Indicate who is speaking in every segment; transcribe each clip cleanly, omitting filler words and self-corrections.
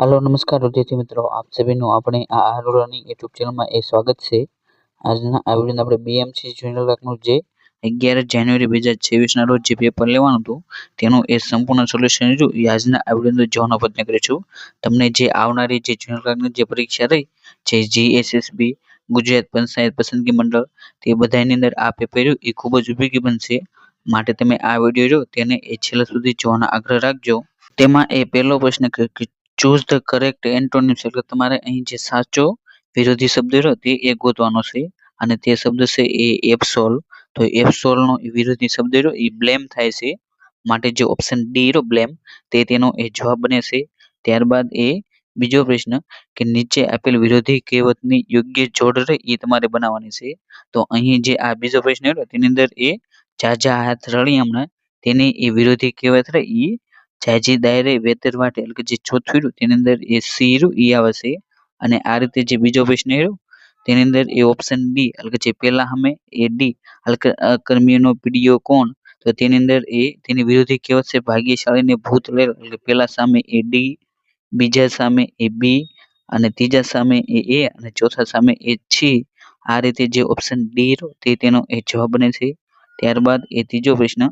Speaker 1: Hello नमस्कार विद्यार्थी मित्रों, आप सभी નું આપણે આ આરોરાની YouTube ચેનલમાં સ્વાગત છે। આજના આ વિડિયોમાં આપણે BMC જનરલ વર્કનું જે 11 જાન્યુઆરી 2026 ના રોજ જે પેપર લેવાનું હતું તેનું સંપૂર્ણ સોલ્યુશન રહ્યું એ આજના આ વિડિયોમાં જોવાનો પ્રયત્ન કરીશું। તમને જે આવનારી જે જનરલ વર્કની જે પરીક્ષા રહી જે GSSB ગુજરાત પંચાયત પસંદગી મંડળ તે બધાની અંદર આ પેપર રહ્યું એ ખૂબ જ ઉપયોગી બનશે, માટે તમે આ વિડિયો જો તેને છેલ્લે સુધી જોવાનો આગ્રહ રાખજો। તેમાં પહેલો પ્રશ્ન ચૂઝ ધ કરેક્ટ એન્ટોનિમ્સ એટલે તમારે અહીં જે સાચો વિરોધી શબ્દ રહ્યો તે ગોતવાનો છે અને તે શબ્દ છે એ એબ્સોલ્વ। તો એબ્સોલ્વ નો વિરોધી શબ્દ રહ્યો એ બ્લેમ થાય છે, માટે જે ઓપ્શન ડી રહ્યો બ્લેમ તે તેનો જવાબ બને છે। ત્યારબાદ બીજો પ્રશ્ન કે નીચે આપેલ વિરોધી કહેવતની યોગ્ય જોડ રહે એ તમારે બનાવવાની છે। તો અહીં જે આ બીજો પ્રશ્ન રહ્યો તેની અંદર ઝાઝા હાથ રળી હમણાં તેની વિરોધી કહેવત રહે એ જાજી દાયરે વેતર વાટે એટલે કે જે ચોથું રહ્યું તેની અંદર સી રહ્યું એ આવે છે। અને આ રીતે જે બીજો પ્રશ્ન રહ્યો તેની અંદર ઓપ્શન ડી એટલે કે જે પહેલા સામે ડી એટલે કે અકર્મીનો પીડિયો કોણ, તો તેની અંદર તેની વિરોધી કહેવત છે ભાગ્યશાળીને ભૂત લેર એટલે પહેલા સામે ડી, બીજા સામે બી અને ત્રીજા સામે એ અને ચોથા સામે છી। આ રીતે જે ઓપ્શન ડી રહ્યો તે તેનો જવાબ બને છે। ત્યારબાદ ત્રીજો પ્રશ્ન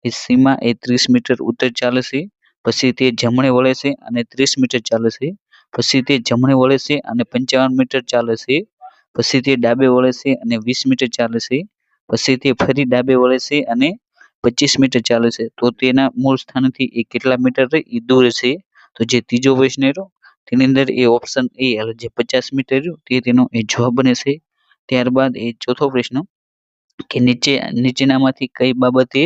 Speaker 1: સીમા 30 મીટર ઉત્તર ચાલે છે, પછી તે જમણે વળે છે અને 30 મીટર ચાલે છે, પછી તે જમણે વળે છે અને 55 મીટર ચાલે છે, પછી તે ડાબે વળે છે અને 20 મીટર ચાલે છે, પછી તે ફરી ડાબે વળે છે અને 25 મીટર ચાલે છે, તો તેના મૂળ સ્થાનથી કેટલા મીટર દૂર છે। તો જે ત્રીજો પ્રશ્ન રહ્યો તેની અંદર ઓપ્શન એટલે જે 50 મીટર રહ્યું તે તેનો જવાબ બને છે। ત્યારબાદ ચોથો પ્રશ્ન કે નીચેનામાંથી કઈ બાબતે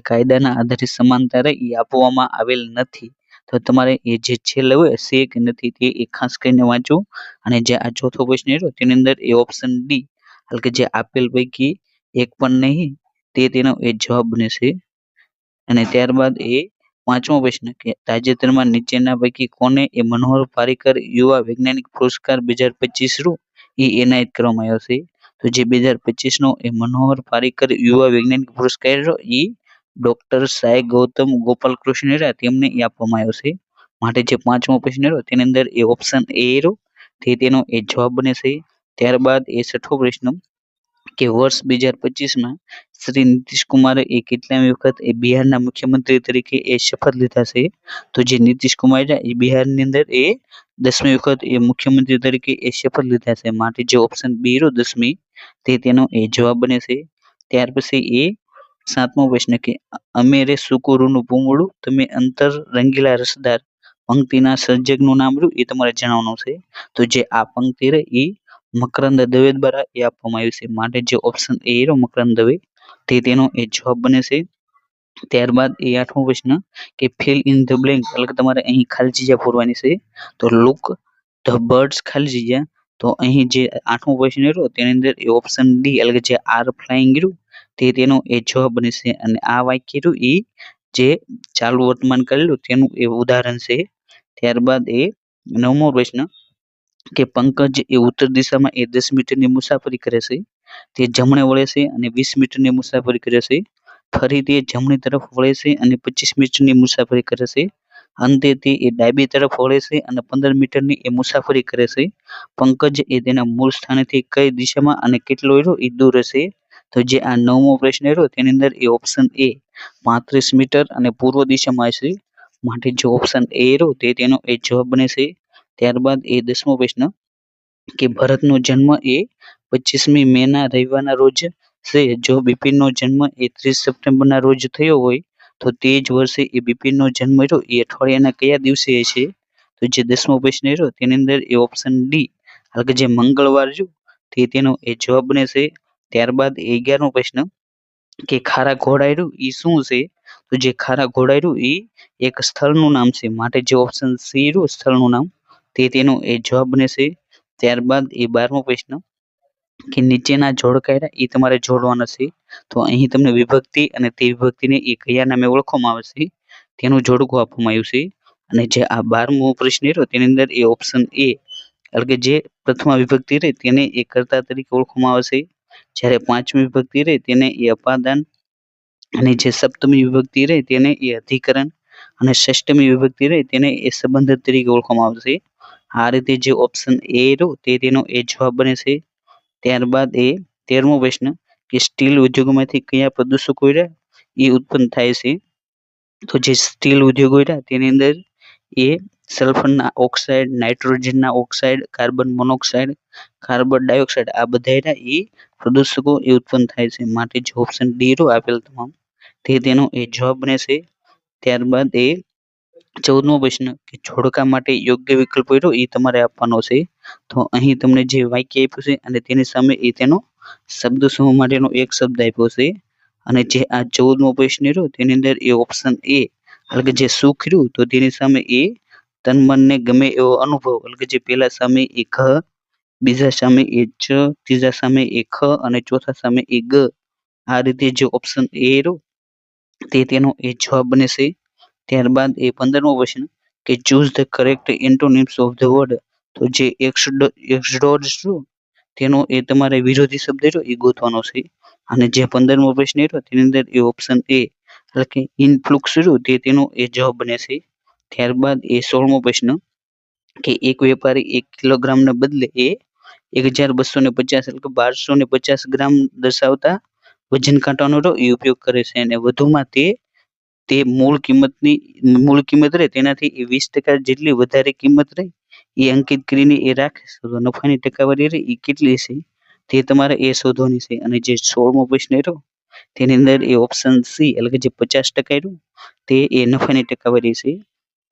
Speaker 1: કાયદાના આધારે સમાનતા રહે આપવામાં આવેલ નથી, તો તમારે જે છેલ્લે હોય છે કે નથી તે ખાસ કરીને વાંચવું। અને જે આ ચોથો પ્રશ્ન રહ્યો તેની અંદર ઓપ્શન ડી એટલે કે જે આપેલ પૈકી એક પણ નહીં તે તેનો જવાબ બને છે। અને ત્યારબાદ પાંચમો પ્રશ્ન કે તાજેતરમાં નીચેના પૈકી કોને મનોહર પારીકર યુવા વૈજ્ઞાનિક પુરસ્કાર 2025 રૂ એનાયત કરવામાં આવ્યો છે। તો જે 2025 નો મનોહર પારીકર યુવા વૈજ્ઞાનિક પુરસ્કાર ડોક્ટર સાઈ ગૌતમ ગોપાલકૃષ્ણ તેમને આપવામાં આવ્યો છે। માટે જે પાંચમો પ્રશ્ન રહ્યો તેની અંદર ઓપ્શન એ રહ્યો તે તેનો જવાબ બને છે। ત્યારબાદ છઠ્ઠો પ્રશ્ન કે વર્ષ 2025 શ્રી નીતિશ કુમારે કેટલામી વખત બિહારના મુખ્યમંત્રી તરીકે શપથ લીધા છે, તો જે નીતિશ કુમાર બિહારની અંદર 10મી વખત મુખ્યમંત્રી તરીકે શપથ લીધા છે, માટે જે ઓપ્શન બી રહ્યો 10મી તે તેનો જવાબ બને છે। ત્યાર પછી સાતમો પ્રશ્ન કે અમે રે સુકુરુનું પૂમડું તમે અંતર રંગીલા રસદાર પંક્તિના સર્જકનું નામ રહ્યું એ તમારે જણાવવાનું છે। તો જે આ પંક્તિ રહે એ મકરંદ દવે દ્વારા આપવામાં આવ્યું છે, માટે જે ઓપ્શન એ રહ્યો મકરંદ દવે તે તેનો જવાબ બને છે। ત્યારબાદ આઠમો પ્રશ્ન કે ફિલ ઇન ધ બ્લેન્ક એટલે કે તમારે અહીં ખાલી જગ્યા પૂરવાની છે। તો લુક ધ બર્ડ્સ ખાલી જગ્યા, તો અહીં જે આઠમો પ્રશ્ન રહ્યો તેની અંદર ઓપ્શન ડી એટલે કે જે આર ફ્લાઇંગ રહ્યું તે તેનો જવાબ બને છે। અને આ વાક્ય રહ્યું એ જે ચાલુ વર્તમાન કરેલું તેનું ઉદાહરણ છે। ત્યારબાદ નવમો પ્રશ્ન કે પંકજ ઉત્તર દિશામાં 10 મીટરની મુસાફરી કરે છે, તે જમણે વળે છે અને 20 મીટરની મુસાફરી કરે છે, ફરી તે જમણી તરફ વળે છે અને 25 મીટરની મુસાફરી કરે છે, અંતે તે ડાબી તરફ વળે છે અને 15 મીટરની મુસાફરી કરે છે। પંકજ તેના મૂળ સ્થાનેથી કઈ દિશામાં અને કેટલો દૂર હશે, તો જે આ નવમો પ્રશ્ન રહ્યો તેની અંદર ઓપ્શન એ 35 મીટર અને પૂર્વ દિશામાં હશે, માટે જે ઓપ્શન એ રહ્યો તે તેનો જવાબ બને છે। ત્યારબાદ 10મો પ્રશ્ન કે ભરતનો જન્મ 25મી મે ના રવિવારના રોજ છે, જો બિપિનનો જન્મ 30 સપ્ટેમ્બરના રોજ થયો હોય તો તે જ વર્ષે બિપિનનો જન્મ રહ્યો એ અઠવાડિયાના કયા દિવસે હશે, તો જે 10મો પ્રશ્ન રહ્યો તેની અંદર ઓપ્શન ડી એટલે કે જે મંગળવાર રહ્યું તે તેનો જવાબ બને છે। ત્યારબાદ 11મો પ્રશ્ન કે ખારા ઘોડા રહ્યું એ શું છે, તો જે ખારા ઘોડા રહ્યું એ એક સ્થળનું નામ છે, માટે જે ઓપ્શન સી રહ્યું સ્થળનું નામ તે તેનો જવાબ બને છે। ત્યારબાદ 12મો પ્રશ્ન કે નીચેના જોડકા એ તમારે જોડવાના છે, તો અહીં તમને વિભક્તિ અને તે વિભક્તિને કયા નામે ઓળખવામાં આવે છે તેનું જોડકું આપવામાં આવ્યું છે। અને જે આ 12મો પ્રશ્ન રહ્યો તેની અંદર ઓપ્શન એ એટલે કે જે પ્રથમ વિભક્તિ રહે તેને કર્તા તરીકે ઓળખવામાં આવે છે, જ્યારે પાંચમી વિભક્તિ રહે તેને અપાદાન અને જે સપ્તમી વિભક્તિ રહે તેને અધિકરણ અને ષષ્ટમી વિભક્તિ રહે તેને એ સંબંધ તરીકે ઓળખવામાં આવશે. આ રીતે જે ઓપ્શન એ રહ્યો તે તેનો એ જવાબ બને છે. ત્યારબાદ એ 13મો પ્રશ્ન કે સ્ટીલ ઉદ્યોગોમાંથી કયા પ્રદૂષકો રહ્યા એ ઉત્પન્ન થાય છે. તો જે સ્ટીલ ઉદ્યોગો રહ્યા તેની અંદર એ સલ્ફરના ઓક્સાઇડ, નાઇટ્રોજનના oxide, carbon monoxide, carbon dioxide આ બધા રહ્યા એ પ્રદૂષકો એ ઉત્પન્ન થાય છે. માટે જે ઓપ્શન ડી રહ્યો આપેલ તમામ તે તેનો એ જવાબ બને છે. ત્યારબાદ એ 14મો પ્રશ્ન કે જોડકા માટે યોગ્ય વિકલ્પ રહ્યો એ તમારે આપવાનો છે. તો અહીં તમને જે વાક્ય આપ્યું છે અને તેની સામે એ તેનો શબ્દ સમૂહ માટેનો એક શબ્દ આપ્યો છે. અને જે આ 14મો પ્રશ્ન રહ્યો તેની અંદર એ ઓપ્શન એ એટલે કે જે સુખ રહ્યું તો તેની સામે એ તન મનને ગમે એવો અનુભવ એટલે કે જે પેલા સામે એ ઘ, બીજા સામે એ ચ, ત્રીજા સામે એ ખ અને ચોથા સામે એ ગ. આ રીતે જે ઓપ્શન એ રહ્યો તે તેનો એ જવાબ બને છે. ત્યારબાદ એ 15મો પ્રશ્ન કે choose the correct antonyms of the word. તો જે એક્સડોર્સ તેનો એ તમારે વિરોધી શબ્દ રહ્યો એ ગોતવાનો છે. અને જે 15મો પ્રશ્ન રહ્યો તેની અંદર એ ઓપ્શન એ એટલે કે ઇનફ્લુક્સ રહ્યું તે તેનો એ જવાબ બને છે. ત્યારબાદ એ 16મો પ્રશ્ન કે એક વેપારી 1 કિલોગ્રામને બદલે એ 1250 એટલે કે 1250 ગ્રામ દર્શાવતા વજન કાંટાનો એ ઉપયોગ કરે છે અને વધુમાં તે મૂળ કિંમત રહે તેનાથી 20% જેટલી વધારે કિંમત રહે એ અંકિત કરીને એ રાખે છે. તો નફાની ટકાવારી રહે એ કેટલી છે તે તમારે એ શોધવાની છે. અને જે 16મો પ્રશ્ન રહ્યો તેની અંદર એ ઓપ્શન સી એટલે કે જે 50% રહ્યું તે એ નફાની ટકાવારી છે.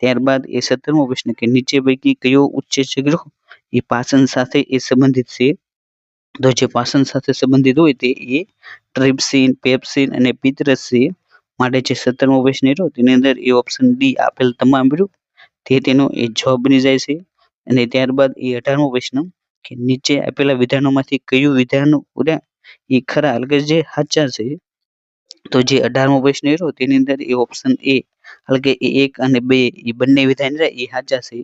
Speaker 1: ત્યારબાદ એ 17મો પ્રશ્ન કે નીચે પૈકી કયો ઉત્સેચક રહ્યો એ પાચન સાથે એ સંબંધિત છે. તો જે પાચન સાથે સંબંધિત હોય તે એ ટ્રિપ્સિન, પેપ્સિન અને પિત્તરસ છે. માટે જે 17મો પ્રશ્ન રહ્યો તેની અંદર એ ઓપ્શન ડી આપેલ તમામ રહ્યું તે તેનો એ જવાબ બની જાય છે. અને ત્યારબાદ એ 18મો પ્રશ્ન કે નીચે આપેલા વિધાનોમાંથી કયું વિધાન એ ખરા એટલે કે જે સાચા છે. તો જે 18મો પ્રશ્ન રહ્યો તેની અંદર એ ઓપ્શન એ એટલે કે 1 અને 2 એ બંને વિધાન રહ્યા એ સાચા છે.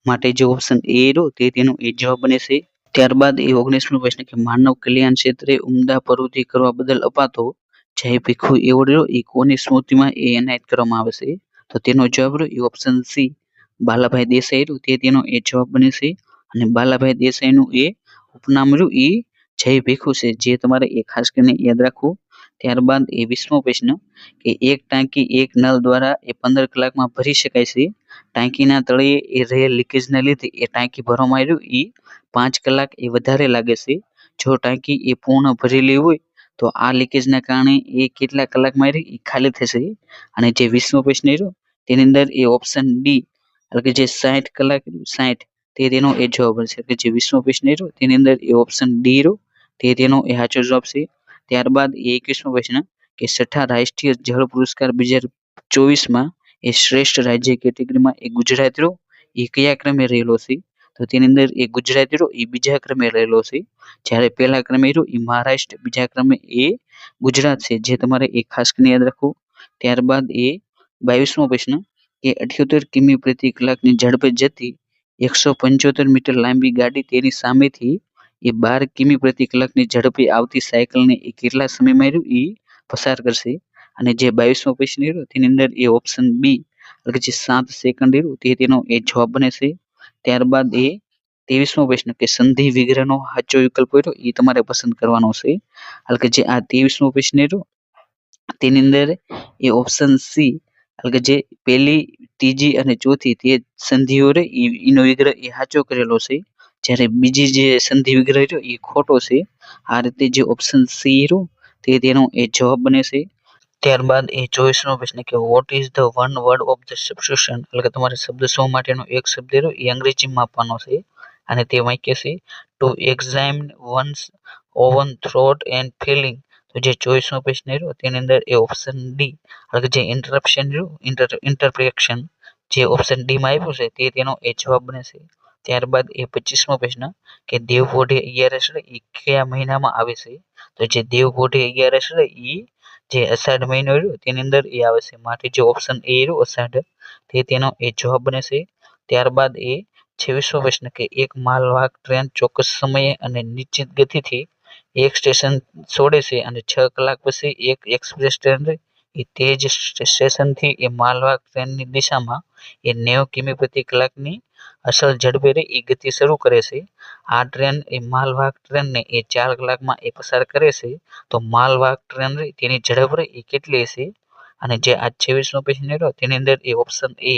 Speaker 1: માટે જે ઓપ્શન એ રહ્યો તે તેનો એ જવાબ બને છે. ત્યારબાદ એ 19મો પ્રશ્ન કે માનવ કલ્યાણ ક્ષેત્રે ઉમદા પ્રવૃત્તિ કરવા બદલ અપાતો જય ભીખુ એવોર્ડ રહ્યો એ કોની સ્મૃતિમાં એ એનાયત કરવામાં આવે છે. તો તેનો જવાબ રહ્યો એ ઓપ્શન સી બાલાભાઈ દેસાઈ રહ્યું તે તેનો એ જવાબ બને છે. અને બાલાભાઈ દેસાઈનું એ ઉપનામ રહ્યું એ જય ભીખુ છે જે તમારે એ ખાસ કરીને યાદ રાખવું. ત્યારબાદ એ 20મો પ્રશ્ન કે એક ટાંકી એક નળ દ્વારા એ 15 કલાકમાં ભરી શકાય છે. ટાંકીના તળિયે એ રહેલ લીકેજના લીધે એ ટાંકી ભરવામાં આવ્યું એ 5 કલાક એ વધારે લાગે છે. જો ટાંકી એ પૂર્ણ ભરેલી હોય તો આ લીકેજના કારણે એ કેટલા કલાકમાં એ ખાલી થશે. અને જે 20મો પ્રશ્ન રહ્યો તેની અંદર એ ઓપ્શન ડી એટલે કે જે 60 કલાક 60 તે તેનો એ જવાબ છે. કે જે 20મો પ્રશ્ન રહ્યો તેની અંદર એ ઓપ્શન ડી રહ્યો તે તેનો એ સાચો જવાબ છે. ત્યારબાદ એ 21મો પ્રશ્ન કે છઠ્ઠા રાષ્ટ્રીય જળ પુરસ્કાર 2024માં એ શ્રેષ્ઠ રાજ્ય કેટેગરીમાં એ ગુજરાત રહ્યો એ કયા ક્રમે રહેલો છે. તો તેની અંદર એ ગુજરાત રહ્યો એ બીજા ક્રમે રહેલો છે. જ્યારે પહેલા ક્રમે રહ્યો એ મહારાષ્ટ્ર, બીજા ક્રમે એ ગુજરાત છે જે તમારે એ ખાસ કરીને યાદ રાખવું. ત્યારબાદ એ 22મો પ્રશ્ન કે 78 કિમી પ્રતિ કલાકની ઝડપે જતી 175 મીટર લાંબી ગાડી તેની સામેથી એ 12 કિમી પ્રતિ કલાકની ઝડપે આવતી સાયકલને એ કેટલા સમયમાં રહ્યું એ પસાર કરશે. અને જે 22મો પ્રશ્ન રહ્યો તેની અંદર એ ઓપ્શન બી એટલે કે જે 7 સેકન્ડ રહ્યું તે તેનો એ જવાબ બને છે. ત્યારબાદ એ 23મો પ્રશ્ન કે સંધિ વિગ્રહનો સાચો વિકલ્પ રહ્યો એ તમારે પસંદ કરવાનો છે. એટલે કે જે આ 23મો પ્રશ્ન રહ્યો તેની અંદર એ ઓપ્શન સી એટલે કે જે પહેલી, ત્રીજી અને ચોથી તે સંધિઓ રહે એનો વિગ્રહ એ સાચો કરેલો છે. જ્યારે બીજી જે સંધિ વિગ્રહ રહ્યો એ ખોટો છે. આ રીતે જે ઓપ્શન સી રહ્યો તે તેનો એ જવાબ બને છે. ત્યારબાદ એ 24મો પ્રશ્ન કે what is the one word of the substitution એટલે કે તમારે શબ્દ સમૂહ માટેનો એક શબ્દ રહ્યો એ અંગ્રેજીમાં આપવાનો છે. અને તે વાક્ય છે to examine one's own thought and feeling. તો જે 24મો પ્રશ્ન રહ્યો તેની અંદર એ ઓપ્શન ડી એટલે કે જે ઇન્ટરપ્શન રહ્યું ઇન્ટરપ્રિએક્શન જે ઓપ્શન ડી માં આપ્યું છે તે તેનો એ જવાબ બને છે. ત્યારબાદ એ 25મો પ્રશ્ન કે દેવપોઢી 11 એ કયા મહિનામાં આવે છે. તો જે દેવપોઢી 11 એ જે અષાઢ મહિનો રહ્યો તેની અંદર એ આવે છે. માટે જે ઓપ્શન એ રહ્યો અષાઢ તે તેનો એ જવાબ બને છે. ત્યારબાદ એ 26મો પ્રશ્ન કે એક માલવાહક ટ્રેન ચોક્કસ સમયે અને નિશ્ચિત ગતિથી એક સ્ટેશન છોડે છે અને 6 કલાક પછી એક એક્સપ્રેસ ટ્રેન એ તે જ સ્ટેશનથી એ માલવાહક ટ્રેનની દિશામાં એ 90 કિમી પ્રતિ કલાકની અસલ ઝડપે એ ગતિ શરૂ કરે છે. આ ટ્રેન એ માલવાહક ટ્રેનને એ 4 કલાકમાં એ પસાર કરે છે. તો માલવાહક ટ્રેન તેની ઝડપ એ કેટલી હશે? અને જે આ 26મો ક્વેશ્ચન રહ્યો તેની અંદર એ ઓપ્શન એ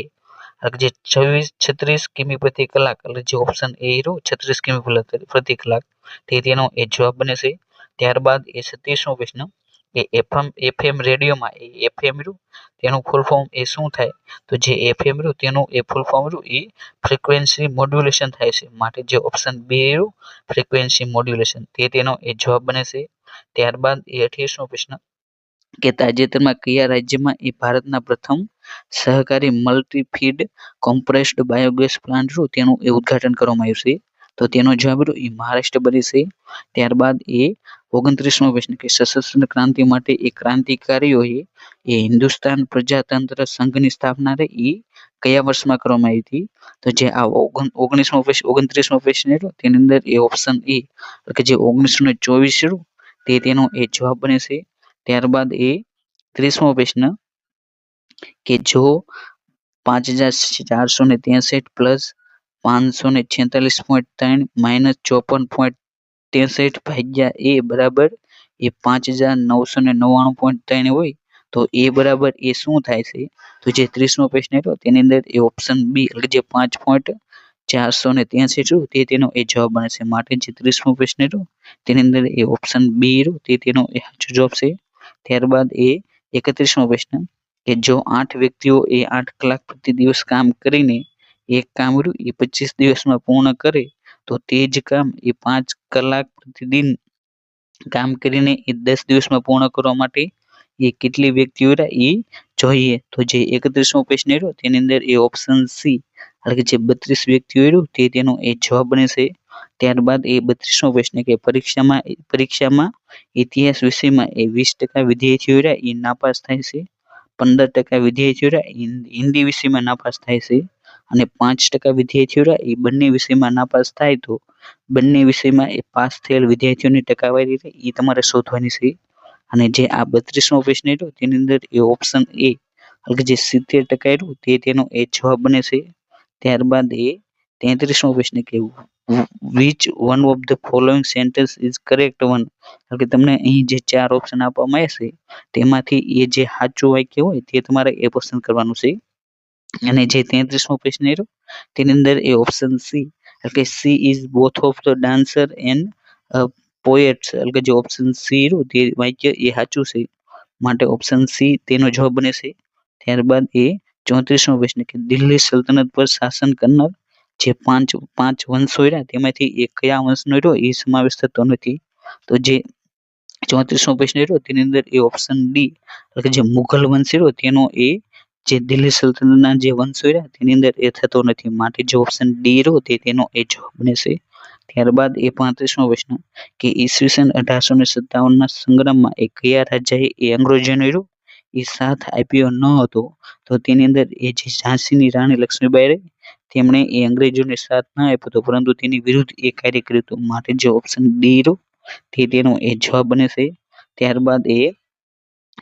Speaker 1: જે 36 કિમી પ્રતિ કલાક એટલે જે ઓપ્શન એ રહ્યો 36 કિમી પ્રતિ કલાક તેનો એ જવાબ બને છે. ત્યારબાદ એ 37મો પ્રશ્ન એ એફએમ રેડિયોમાં એફએમ રહ્યું તેનું ફૂલ ફોર્મ એ શું થાય? તો જે એફએમ રહ્યું તેનું એ ફૂલ ફોર્મ રહ્યું એ ફ્રીક્વન્સી મોડ્યુલેશન થાય છે. માટે જે ઓપ્શન બી રહ્યું ફ્રીક્વન્સી મોડ્યુલેશન તેનો એ જવાબ બને છે. ત્યારબાદ એ 28મો પ્રશ્ન કે તાજેતરમાં કયા રાજ્યમાં એ ભારતના પ્રથમ સહકારી multi feed compressed biogas plant તેનું એ ઉદ્ઘાટન કરવામાં આવ્યું છે? તો તેનો જવાબ એ મહારાષ્ટ્ર બને છે. ત્યારબાદ એ 29મો પ્રશ્ન કે સશસ્ત્ર ક્રાંતિ માટે એ ક્રાંતિકારીઓએ એ હિન્દુસ્તાન પ્રજાતંત્ર સંઘની સ્થાપના એ કયા વર્ષમાં કરવામાં આવી હતી? તો જે આ 29મો પ્રશ્ન તેની અંદર એ ઓપ્શન એ કે જે 1924 તેનો એ જવાબ બને છે. ત્યારબાદ એ 30મો પ્રશ્ન કે જો 5463 પ્લસ 546.3 માઇનસ 54.63 ભાગ્યા એ બરાબર એ 5999.3 હોય તો એ બરાબર એ શું થાય છે? તો જે 30મો પ્રશ્ન હતો તેની અંદર એ ઓપ્શન બી એટલે જે 5.463 તેનો એ જવાબ બને છે. માટે જે 30મો પ્રશ્ન હતો તેની અંદર એ ઓપ્શન બી તેનો એ સાચો જવાબ છે. ત્યારબાદ એ 31મો પ્રશ્ન કે જો 8 વ્યક્તિઓ એ 8 કલાક પ્રતિ દિવસ કામ કરીને એક કામ એ 25 દિવસમાં પૂર્ણ કરે તો તે જ કામ એ 5 કલાક પ્રતિદિન કામ કરીને એ 10 દિવસમાં પૂર્ણ કરવા માટે એ કેટલી વ્યક્તિઓ એ જોઈએ? તો જે 31મો પ્રશ્ન રહ્યો તેની અંદર એ ઓપ્શન સી એટલે કે જે 32 વ્યક્તિઓ તેનો એ જવાબ બને છે. ત્યારબાદ એ 32મો પ્રશ્ન કે પરીક્ષામાં ઇતિહાસ વિષયમાં એ 20% વિદ્યાર્થીઓ એ નાપાસ થાય છે. 15% વિદ્યાર્થીઓ હિન્દી વિષયમાં નાપાસ થાય છે અને 5% વિદ્યાર્થીઓ એ બંને વિષયમાં નાપાસ થાય તો બંને વિષયમાં એ પાસ થયેલ વિદ્યાર્થીઓની ટકાવારી એ તમારે શોધવાની છે. અને જે આ 32મો પ્રશ્ન હતો તેની અંદર એ ઓપ્શન એ એટલે કે જે 70% તેનો એ જવાબ બને છે. ત્યારબાદ એ 33મો પ્રશ્ન કે which one of the following sentence is correct one એટલે કે તમને અહીં જે 4 ઓપ્શન આપવામાં આવ્યા છે તેમાંથી એ જે સાચું વાક્ય હોય તે તમારે એ પસંદ કરવાનું છે. અને જે 33મો પ્રશ્ન રહ્યો તેની અંદર એ ઓપ્શન સી એટલે કે she is both of the dancer and poets એટલે કે જે ઓપ્શન સી રહ્યું તે વાક્ય એ સાચું છે. માટે ઓપ્શન સી તેનો જવાબ બને છે. ત્યારબાદ એ 34મો પ્રશ્ન કે દિલ્હી સલ્તનત પર શાસન કરનાર જે પાંચ વંશો રહ્યા તેમાંથી એ કયા વંશનો રહ્યો એ સમાવેશ થતો નથી? તો જે 34મો પ્રશ્ન રહ્યો તેની અંદર એ ઓપ્શન ડી એટલે કે જે મુઘલ વંશ રહ્યો તેનો એ જે દિલ્હી સલ્તનતના જે વંશો રહ્યા તેની અંદર એ થતો નથી. માટે જે ઓપ્શન ડી રહ્યો તેનો એ જવાબ બને છે. ત્યારબાદ એ 35મો પ્રશ્ન કે ઈસવીસન 1857ના સંગ્રામમાં એ કયા રાજાએ એ અંગ્રેજોને એ સાથ આપ્યો ન હતો? તો તેની અંદર એ જે ઝાંસીની રાણી લક્ષ્મીબાઈ રહી તેમણે એ અંગ્રેજોને સાથ ના આપ્યો હતો પરંતુ તેની વિરુદ્ધ એ કાર્ય કર્યું હતું. માટે જે ઓપ્શન ડી રહ્યો તેનો એ જવાબ બને છે. ત્યારબાદ એ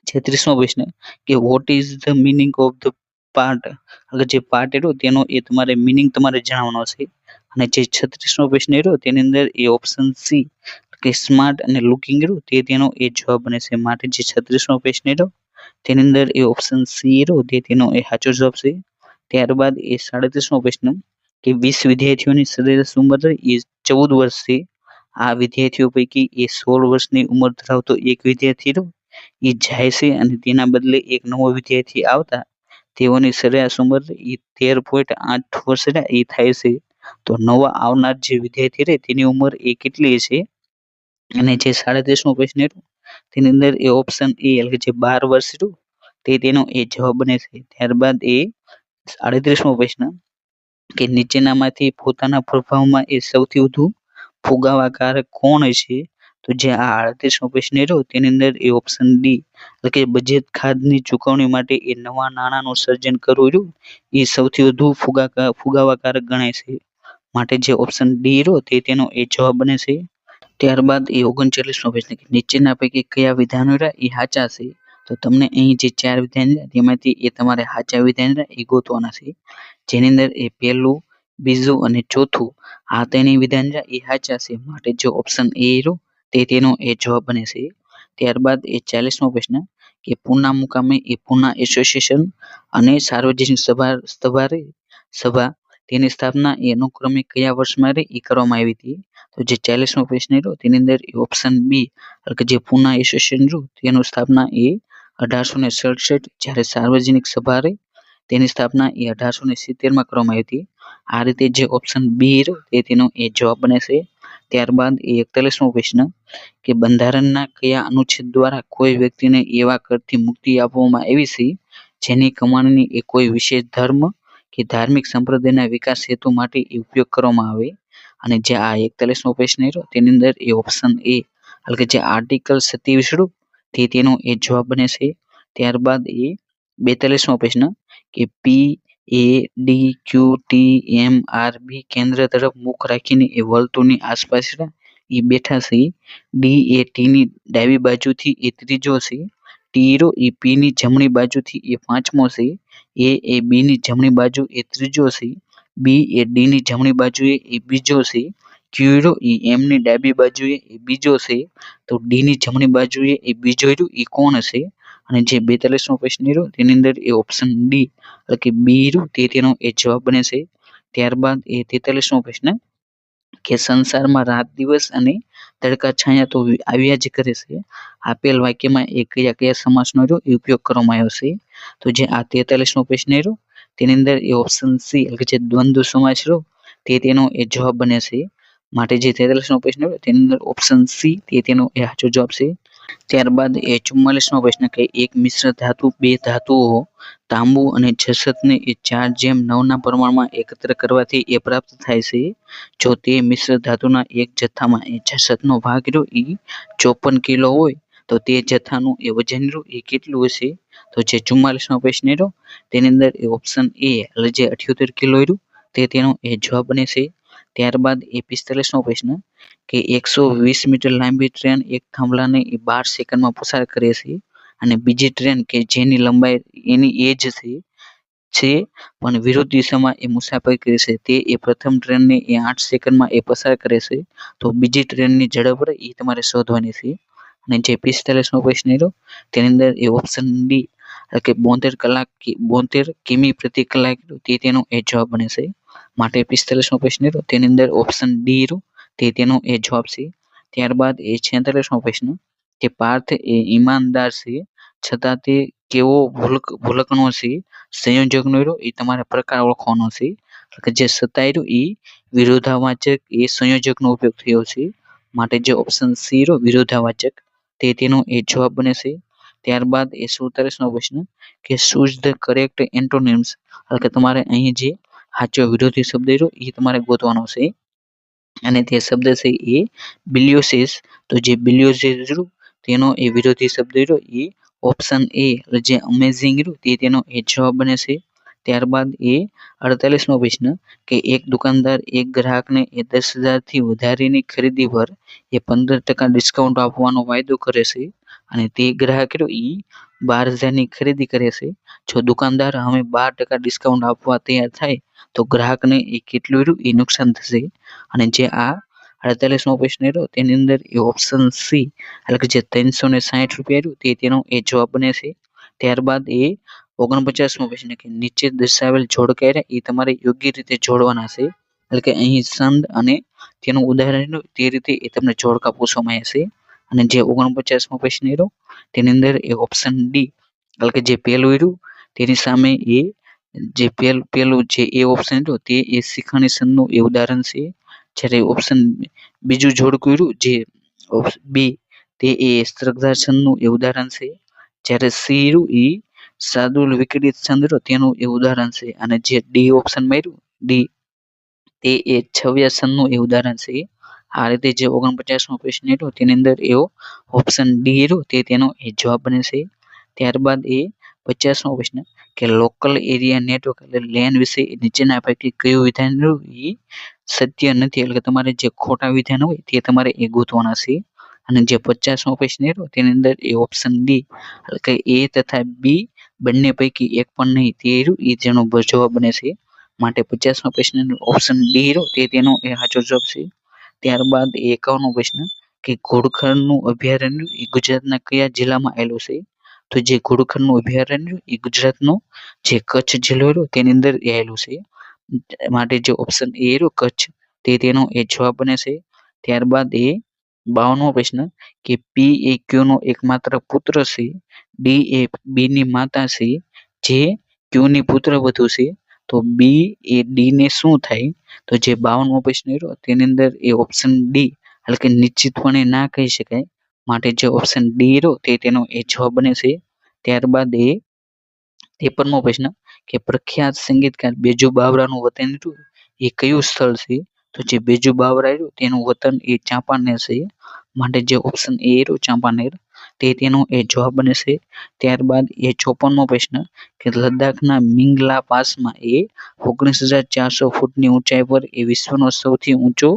Speaker 1: 36મો પ્રશ્ન કે what is the meaning of the part એટલે જે પાર્ટ રહ્યો તેનો એ તમારે મિનિંગ તમારે જણાવવાનો છે. અને જે 36મો પ્રશ્ન રહ્યો તેની અંદર એ ઓપ્શન સી કે સ્માર્ટ અને લુકિંગ રહ્યું તેનો એ જવાબ બને છે. માટે જે 36મો પ્રશ્ન રહ્યો તેની અંદર એ ઓપ્શન સી રહ્યો તેનો એ સાચો જવાબ છે. ત્યારબાદ એ 37મો પ્રશ્ન કે 20 વિદ્યાર્થીઓની સરેરાશ ઉંમર એ 14 વર્ષ છે. આ વિદ્યાર્થીઓ પૈકી એ 16 વર્ષની ઉંમર ધરાવતો એક વિદ્યાર્થી રહ્યો એ જાય છે અને તેના બદલે એક નવો વિદ્યાર્થી આવતા તેઓની સરેરાશ ઉંમર એ 13.8 વર્ષ એ થાય છે. તો નવા આવનાર જે વિદ્યાર્થી રહે તેની ઉંમર એ કેટલી છે? અને જે 37મો પ્રશ્ન તેની અંદર એ ઓપ્શન એ એટલે કે જે 12 વર્ષ રહ્યું તેનો એ જવાબ બને છે. ત્યારબાદ એ 38મો પ્રશ્ન કે નીચેનામાંથી પોતાના પ્રભાવમાં એ સૌથી વધુ ફુગાવાકારક કોણ છે? તો જે આ 38મો પ્રશ્ન રહ્યો તેની અંદર એ ઓપ્શન ડી એટલે કે બચત ખાધની ચૂકવણી માટે એ નવા નાણાંનું સર્જન કરવું રહ્યું એ સૌથી વધુ ફુગાવાકારક ગણાય છે. માટે જે ઓપ્શન ડી રહ્યો તેનો એ જવાબ બને છે. ત્યારબાદ એ 39મો પ્રશ્ન કે નીચેના પૈકી કયા વિધાનો એ સાચા છે? તો તમને અહીં જે 4 વિધાન છે તેમાંથી એ તમારે સાચા વિધાન છે એ ગોતવાના છે, જેની અંદર એ પહેલું, બીજું અને ચોથું આ ત્રણેય વિધાન છે એ સાચા છે, માટે જો ઓપ્શન એ રહ્યો તે તેનો એ જવાબ બને છે. ત્યારબાદ એ 40મો પ્રશ્ન કે પુના મુકામે એ પુના એસોસિએશન અને સાર્વજનિક સભા તેની સ્થાપના એ અનુક્રમે કયા વર્ષમાં એ કરવામાં આવી હતી? તો જે 40મો પ્રશ્ન રહ્યો તેની અંદર ઓપ્શન બી એટલે કે જે પુના એસોસિએશન રહ્યું તેની સ્થાપના એ 1867 જ્યારે સાર્વજનિક સભા રહી તેની સ્થાપના એ 1870માં કરવામાં આવી હતી. આ રીતે જે ઓપ્શન બી રહ્યો તે તેનો એ જવાબ બને છે. ત્યારબાદ એ 41મો પ્રશ્ન કે બંધારણના કયા અનુચ્છેદ દ્વારા કોઈ વ્યક્તિને એવા કરથી મુક્તિ આપવામાં આવી છે જેની કમાણીની એ કોઈ વિશેષ ધર્મ કે ધાર્મિક સંપ્રદાયના વિકાસ હેતુ માટે ઉપયોગ કરવામાં આવે? અને જે આ 41મો પ્રશ્ન રહ્યો તેની અંદર એ ઓપ્શન એ એટલે કે જે આર્ટિકલ 27 રહ્યું તે તેનો એ જવાબ બને છે. ત્યારબાદ એ 42મો પ્રશ્ન કે PADQTMRB કેન્દ્ર તરફ મુખ રાખીને એ વર્તુળની આસપાસ એ બેઠા છે. ડી એ ટીની ડાબી બાજુથી એ ત્રીજો છે. ટી એ પીની જમણી બાજુથી એ પાંચમો છે. એ બીની જમણી બાજુ એ ત્રીજો છે. બી એ ડીની જમણી બાજુએ એ બીજો છે. ક્યુ એ એમની ડાબી બાજુએ એ બીજો છે. તો ડીની જમણી બાજુએ એ બીજો એ કોણ છે? અને જે 42મો પ્રશ્ન રહ્યો તેની અંદર એ ઓપ્શન ડી એટલે કે બી રહ્યું તે તેનો એ જવાબ બને છે. ત્યારબાદ એ 43મો પ્રશ્ન કે સંસારમાં રાત દિવસ અને તડકા છાયા તો આવ્યા જ કરે છે. આપેલ વાક્યમાં એ કયા સમાસનો ઉપયોગ કરવામાં આવ્યો છે? તો જે આ 43મો પ્રશ્ન રહ્યો તેની અંદર એ ઓપ્શન સી એટલે કે જે દ્વંદ્વ સમાસ રહ્યો તે તેનો એ જવાબ બને છે. માટે જે 43મો પ્રશ્ન રહ્યો તેની અંદર ઓપ્શન સી તે તેનો એ સાચો જવાબ છે. ત્યારબાદ એ 44મો પ્રશ્ન કે એક મિશ્ર ધાતુ બે ધાતુઓ તાંબુ અને જસતને એ 4:9ના પ્રમાણમાં એકત્ર કરવાથી એ પ્રાપ્ત થાય છે. જો તે મિશ્ર ધાતુના એક જથ્થામાં એ જસતનો ભાગ રહ્યો એ 54 કિલો હોય તો તે જથ્થાનું એ વજન રહ્યું એ કેટલું હશે? તો જે 44મો પ્રશ્ન રહ્યો તેની અંદર એ ઓપ્શન એ એટલે જે 78 કિલો રહ્યું તે તેનો એ જવાબ બને છે. ત્યારબાદ એ 45મો પ્રશ્ન કે 120 મીટર લાંબી ટ્રેન એક થાંભલાને 12 સેકન્ડમાં પસાર કરે છે અને બીજી ટ્રેન કે જેની લંબાઈ એની એ જ છે પણ વિરુદ્ધ દિશામાં એ મુસાફરી કરે છે તે એ પ્રથમ ટ્રેનને એ 8 સેકન્ડમાં એ પસાર કરે છે. તો બીજી ટ્રેનની ઝડપ એ તમારે શોધવાની છે. અને જે 45મો પ્રશ્ન રહ્યો તેની અંદર એ ઓપ્શન ડી એટલે કે 72 કિમી પ્રતિ કલાક તે તેનો એ જવાબ બને છે. માટે 45મો પ્રશ્ન રહ્યો તેની અંદર ઓપ્શન ડી રહ્યું તે તેનો એ જવાબ છે. ત્યારબાદ એ 46મો પ્રશ્ન કે પાર્થ એ ઈમાનદાર છે છતાં તે કેવો ભૂલકણો છે? સંયોજકનો રહ્યો એ તમારે પ્રકાર ઓળખવાનો છે. એટલે કે જે 27 રહ્યું એ વિરોધાવાચક એ સંયોજકનો ઉપયોગ થયો છે. માટે જે ઓપ્શન સી રહ્યો વિરોધાવાચક તે તેનો એ જવાબ બને છે. ત્યારબાદ એ 47મો પ્રશ્ન કે ચૂઝ ધ કરેક્ટ એન્ટોનિમ્સ એટલે કે તમારે અહીં જે સાચો વિરોધી શબ્દ રહ્યો એ તમારે ગોતવાનો છે. અને તે શબ્દ છે એ બિલિયોસિસ. તો જે બિલિયોસિસ રહ્યું તેનો એ વિરોધી શબ્દ રહ્યો એ ઓપ્શન એ એટલે જે અમેઝિંગ રહ્યું તે તેનો એ જવાબ બને છે. ત્યારબાદ એ 48મો પ્રશ્ન કે એક દુકાનદાર એક ગ્રાહકને એ 10,000 થી વધારેની ખરીદી પર એ 15% ડિસ્કાઉન્ટ આપવાનો વાયદો કરે છે અને તે ગ્રાહક રહ્યો એ 12,000ની ખરીદી કરે છે. જો દુકાનદાર હવે 12% ડિસ્કાઉન્ટ આપવા તૈયાર થાય તો ગ્રાહકને એ કેટલું રહ્યું એ નુકસાન થશે? અને જે આ 48મો પ્રશ્ન રહ્યો તેની અંદર એ ઓપ્શન સી એટલે કે જે 360 રૂપિયા રહ્યું તે તેનો એ જવાબ બને છે. ત્યારબાદ એ 49મો પ્રશ્ન કે નીચે દર્શાવેલ જોડકા એ તમારે યોગ્ય રીતે જોડવાના છે. એટલે કે અહીં સંદ અને તેનું ઉદાહરણ તે રીતે એ તમને જોડકા પૂછવામાં આવશે. અને જે 49મો પ્રશ્ન રહ્યો તેની અંદર એ ઓપ્શન ડી એટલે કે જે પહેલું રહ્યું તેની સામે એ જે પેલું જે એ ઓપ્શન રહ્યો તે એ શિખાની સંદનું એ ઉદાહરણ છે. જ્યારે ઓપ્શન બીજું જોડકું રહ્યું જે બી તે એ સ્ત્રકધાર છંદનું એ ઉદાહરણ છે. જ્યારે સી રહ્યું એ શાર્દુલ વિકલિત છંદ તેનું એ ઉદાહરણ છે. અને જે ડી ઓપ્શન મળ્યું ડી તે એ છવ્યા છંદનું એ ઉદાહરણ છે. આ રીતે જે 49મો પ્રશ્ન રહ્યો તેની અંદર એવો ઓપ્શન ડી રહ્યો તે તેનો એ જવાબ બને છે. ત્યારબાદ એ 50મો પ્રશ્ન કે લોકલ એરિયા નેટવર્ક એટલે લેન વિશે નીચેના પૈકી કયું વિધાન રહ્યું એ સત્ય નથી એટલે કે તમારે જે ખોટા વિધાન હોય તે તમારે એ ગોતવાના છે. અને જે 50મો પ્રશ્ન રહ્યો તેની અંદર એ ઓપ્શન ડી એટલે કે એ તથા બી બંને પૈકી એક પણ નહીં તે રહ્યું એ જેનો જવાબ બને છે. માટે 50મા પ્રશ્નનો ઓપ્શન ડી રહ્યો તે તેનો એ સાચો જવાબ છે. ત્યારબાદ 51મો પ્રશ્ન કે ઘોડખરનું અભયારણ્ય એ ગુજરાતના કયા જિલ્લામાં આવેલું છે? તો જે ઘોડખરનું અભયારણ્ય એ ગુજરાતનો જે કચ્છ જિલ્લો રહ્યો તેની અંદર એ આવેલું છે. માટે જે ઓપ્શન એ રહ્યો કચ્છ તે તેનો એ જવાબ બને છે. ત્યારબાદ 52મો પ્રશ્ન કે પી એ ક્યુનો એકમાત્ર પુત્ર છે, ડી એ બીની માતા છે, જે ક્યુની પુત્રવધુ છે, તો બી એ ડી ને શું થાય? તો જે 52મો પ્રશ્ન રહ્યો તેની અંદર એ ઓપ્શન ડી એટલે કે નિશ્ચિતપણે ના કહી શકાય. માટે જે ઓપ્શન ડી રહ્યો તે તેનો એ જવાબ બને છે. ત્યારબાદ 53મો પ્રશ્ન કે પ્રખ્યાત સંગીતકાર બેજુ બાવરાનું વતન રહ્યું એ કયું સ્થળ છે? તો જે બેજુ બાવરા રહ્યું તેનું વતન એ ચાંપાનેર છે. માટે જે ઓપ્શન એ રહ્યું ચાંપાનેર તે તેનો એ જવાબ બને છે. ત્યારબાદ 54મો પ્રશ્ન કે લદ્દાખના મિંગલા પાસમાં એ 19,400 ફૂટની ઊંચાઈ પર એ વિશ્વનો સૌથી ઊંચો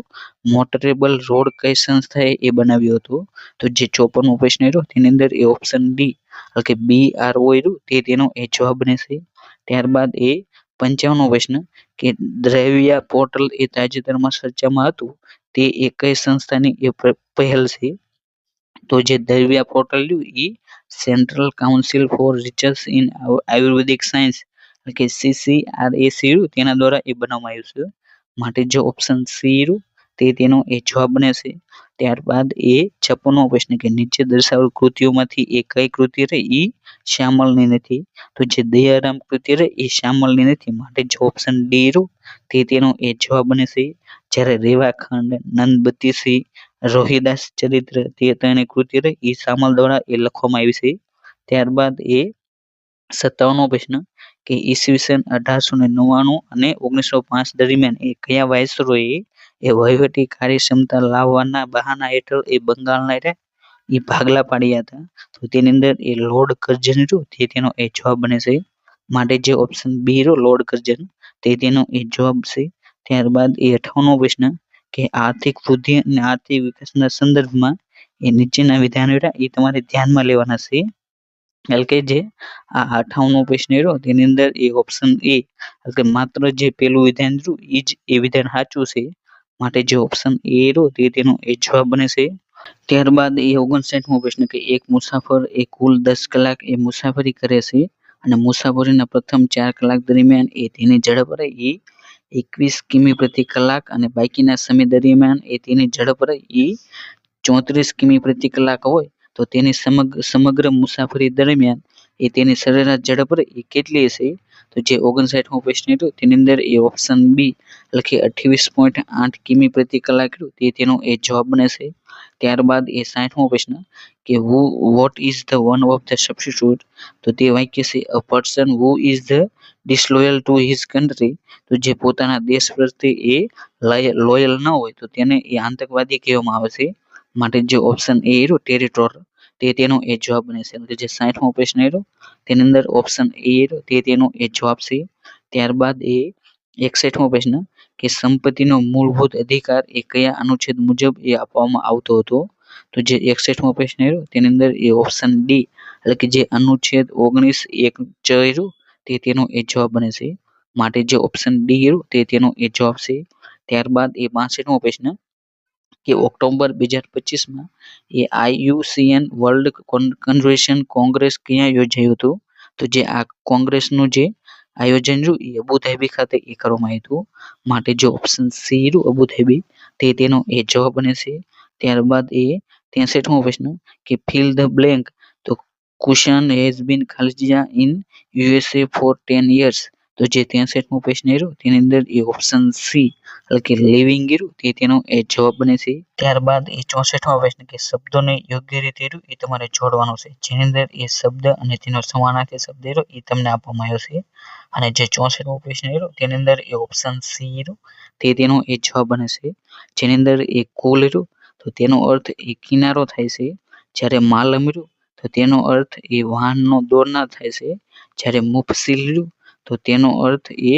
Speaker 1: મોટરેબલ રોડ કઈ સંસ્થાએ એ બનાવ્યો હતો? તો જે 54મો પ્રશ્ન રહ્યો તેની અંદર એ ઓપ્શન ડી એટલે કે BRO રહ્યું તે તેનો એ જવાબ બને છે. ત્યારબાદ 55મો પ્રશ્ન કે દ્રવ્યા પોર્ટલ એ તાજેતરમાં ચર્ચામાં હતું તે એ કઈ સંસ્થાની એ પહેલ છે? તો જે દ્રવ્યા પોર્ટલ રહ્યું એ central council for research in Ayurvedic science એટલે કે CCRAC રહ્યું તેના દ્વારા એ બનાવવામાં આવ્યું છે. માટે જે ઓપ્શન સી રહ્યું તે તેનો એ જવાબ બને છે. ત્યારબાદ 56મો પ્રશ્ન કે નીચે દર્શાવેલ કૃતિઓમાંથી એ કઈ કૃતિ રહી એ શ્યામલની નથી? તો જે દયારામ કૃતિ રહી એ શ્યામલની નથી. માટે જે ઓપ્શન ડી રહ્યું તે તેનો એ જવાબ બને છે. જ્યારે રેવાખંડ, નંદબતીસી, રોહિદાસ ચરિત્ર તે ત્રણેય કૃતિ રહી એ શ્યામલ દ્વારા એ લખવામાં આવી છે. ત્યારબાદ 57મો પ્રશ્ન કે ઈસવીસન 1899 અને 1905 દરમિયાન એ કયા વાઇસરોયે એ વહીવટી કાર્યક્ષમતા લાવવાના બહાના હેઠળ એ બંગાળના એ ભાગલા પાડ્યા હતા? તો તેની અંદર એ લોર્ડ કર્જન રહ્યું તે તેનો એ જવાબ બને છે. માટે જે ઓપ્શન બી રહ્યો લોર્ડ કર્જન તે તેનો એ જવાબ છે. ત્યારબાદ 58મો પ્રશ્ન કે આર્થિક વૃદ્ધિ અને આર્થિક વિકાસના સંદર્ભમાં એ નીચેના વિધાનો એ તમારે ધ્યાનમાં લેવાના છે. એટલે કે જે આ 58મો પ્રશ્ન રહ્યો તેની અંદર એ ઓપ્શન એ એટલે કે માત્ર જે પેલું વિધાન રહ્યું એ જ એ વિધાન સાચું છે. માટે જે ઓપ્શન એ રહ્યો તે તેનો એ જવાબ બને છે. ત્યારબાદ 59મો પ્રશ્ન કે એક મુસાફર એ કુલ 10 કલાક એ મુસાફરી કરે છે અને મુસાફરીના પ્રથમ 4 કલાક દરમિયાન એ તેની ઝડપ રહી એ 21 કિમી પ્રતિ કલાક અને બાકીના સમય દરમિયાન એ તેની ઝડપ રહી એ 34 કિમી પ્રતિ કલાક હોય તો તેની સમગ્ર મુસાફરી દરમિયાન એ તેની સરેરાશ ઝડપ એ કેટલી હશે? તો જે 59મો પ્રશ્ન હતો તેની અંદર એ ઓપ્શન બી એટલે કે 28.8 કિમી પ્રતિ કલાક તે તેનો એ જવાબ બને છે. ત્યારબાદ 60મો પ્રશ્ન કે what is the one of the substitute? તો તે વાક્ય છે a person who is the disloyal to his country. તો જે પોતાના દેશ પ્રત્યે એ લોયલ ન હોય તો તેને એ આતંકવાદી કહેવામાં આવે છે. માટે જે ઓપ્શન એ રહ્યો ટેરિટોર તે તેનો એ જવાબ બને છે. જે 60મો પ્રશ્ન રહ્યો તેની અંદર ઓપ્શન એ રહ્યો તે તેનો એ જવાબ છે. ત્યારબાદ 61મો પ્રશ્ન કે સંપત્તિનો મૂળભૂત અધિકાર એ કયા અનુચ્છેદ મુજબ એ આપવામાં આવતો હતો? તો જે 61મો પ્રશ્ન રહ્યો તેની અંદર એ ઓપ્શન ડી એટલે કે જે અનુચ્છેદ 19(1) રહ્યું તે તેનો એ જવાબ બને છે. માટે જે ઓપ્શન ડી રહ્યું તે તેનો એ જવાબ છે. ત્યારબાદ 62મો પ્રશ્ન કે ઓક્ટોબર 2025માં એ IUCN વર્લ્ડ કન્ઝર્વેશન કોંગ્રેસ ક્યાં યોજાયું હતું? તો જે આ કોંગ્રેસનું જે આયોજન રહ્યું એ અબુધાબી ખાતે એ કરવામાં આવ્યું હતું. માટે જે ઓપ્શન સી રહ્યું અબુધાબી તે તેનો એ જવાબ બને છે. ત્યારબાદ 63મો પ્રશ્ન કે ફિલ ધ બ્લેન્ક તો કુશન હેઝ બીન ખાલિદા ઇન USA ફોર 10 years. તો જે 63મો પ્રશ્ન રહ્યો તેની અંદર એ ઓપ્શન સી એટલે કે લિવિંગ રહ્યું તે તેનો એ જવાબ બને છે. ત્યારબાદ 64મો પ્રશ્ન કે શબ્દોને યોગ્ય રીતે રહ્યું એ તમારે જોડવાનો છે. જેની અંદર એ શબ્દ અને તેનો સમાનાર્થી શબ્દ રહ્યો એ તમને આપવામાં આવ્યો છે. અને જે 64મો પ્રશ્ન રહ્યો તેની અંદર એ ઓપ્શન સી રહ્યું તે તેનો એ જવાબ બને છે. જેની અંદર એ કુલ રહ્યું તો તેનો અર્થ એ કિનારો થાય છે. જ્યારે માલમ રહ્યું તો તેનો અર્થ એ વાહનનો દોરનાર થાય છે. જ્યારે મુફસિલ રહ્યું તો તેનો અર્થ એ